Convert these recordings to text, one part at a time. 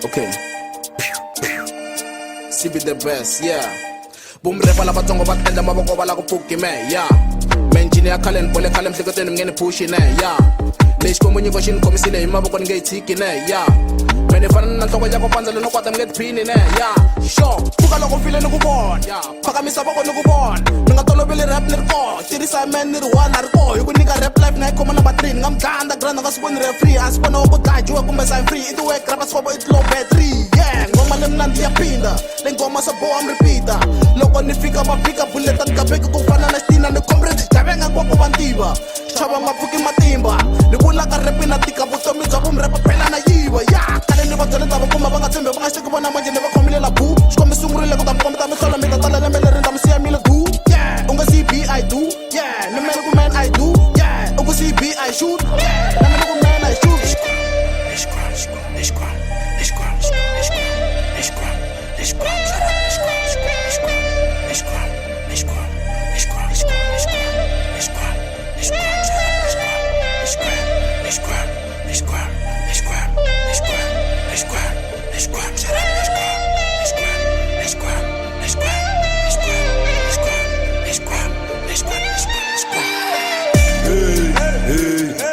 Okay. CB the best, yeah. Boom repa la batongo bat enda maboko bala ku puki me, yeah. Menjini ya kalen pole kalem sikoteni mngeni pushi ne, yeah. Leish ko munyi koshin komisile maboko nge tiki ne, yeah. Mene fana na ntoko yako panza leno kwata mnge pini ne, yeah. Sure, puka loko file nukubon, yeah. Paka misa boko nukubon. Nga tolo bili rap nirko, tirisa men nirwa narko. Yuko nika rap life na iko mana batrin. Ngam kanda granda kasipon refree. Asipon oko tajua kumbe sign free. Itu wek rapa skobo it low battery, yeah. Ngoma lem nanti ya pinda, lengoma sa bo am repeater. Loko nifika mapika buletan kabeko kufana na stina ni komredi. Chabenga kwa kubantiba, chaba mafuki matimba. Nibula ka repi na tika butomi zabu mrepa pela na yiba, yeah. Kale ni batole tabo kuma banga tembe banga shake bona manje neba komile la bu. Shkome sumrile ko tampo tampo tola mita tala na mele renda msia mila gu, yeah. Unga CB I do, yeah. No mele ku man I do, yeah. Unga CB I shoot, yeah. No mele ku man I shoot.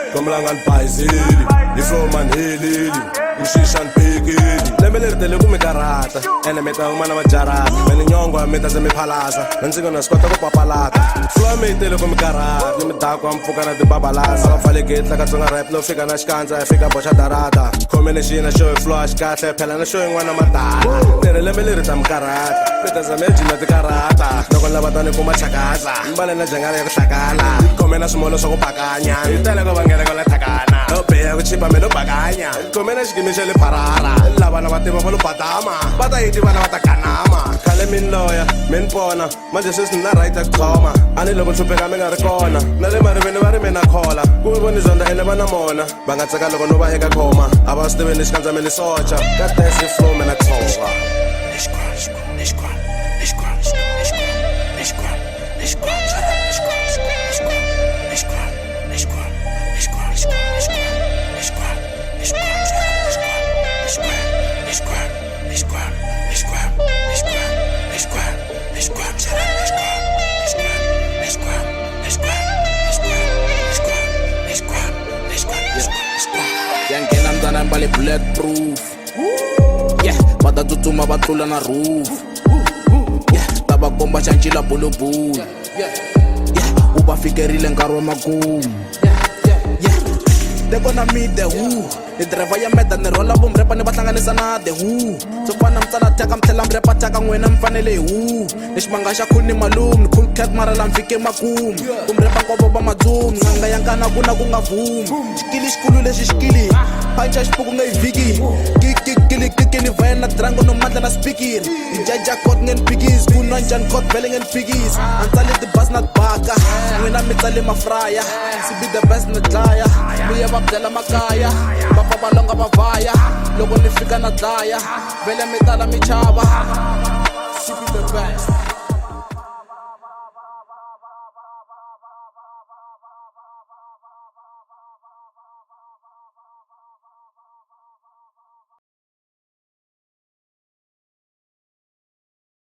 Komlangan paisili, ifroman helili, ushishan pekili. Lemelertele kumikarata, ene meta umana majarata. Meni nyongo meta zemi palasa, nansigo na skota kupapalata. Flow metele kumikarata, nimita kwa mfuka na dibabalaza. Fale gate laka tunga rap no fika na shkanza, fika bocha darata. Komene shina show flow shkate, pela na show ngwana matata. Tere lemelerta mkarata, meta zameji na dikarata. Noko labatani kumachakaza, mbale na jangale ya kushakala. Komena sumolo soko pakanya, itele ko bangere ko la takana. Opea kuchipa meno pakanya, komena shikimisha le parara. Labana batema polo patama, bata iti bana batakanama. Kale min lawyer, min pona, manje sis na right akoma. Ani lobo chupeka menga rekona, nale mari bene bari mena kola. Kuwe boni zonda ele bana mona, bangatsaka loko no ba eka koma. Abastewe niskanza mele socha, katesi flow mena toba. Yang kena mtana mbali bulletproof, yeah. Bata tutuma batula na roof, yeah. Taba komba chanchila bulubul, yeah. Uba fikerile nkarwa makum, yeah. They gonna meet the who. The driver ya meda ni rolla boom repa ni batlanganisa na the who. So fana mtsala taka mthela mrepa taka ngwena mfanele who. Nishmanga sha khuni malum ni cool cat mara la mfike makum. Kumrepa kwa boba mazum nganga yankana kuna kunga vum. Shikili shikulu leshi shikili. Pancha shipuku ngai viki. Kiki ni vaya na drango no mata na speaking. Jaja kot ngen piggies kuna njan kot belling and piggies. Antali the bus not baka. Ngwena mitali mafraya. CB the best na dlaya. Miya babdela makaya. Balonga bavaya, loko nifika na dlaya, vele mitala michava. CB the best.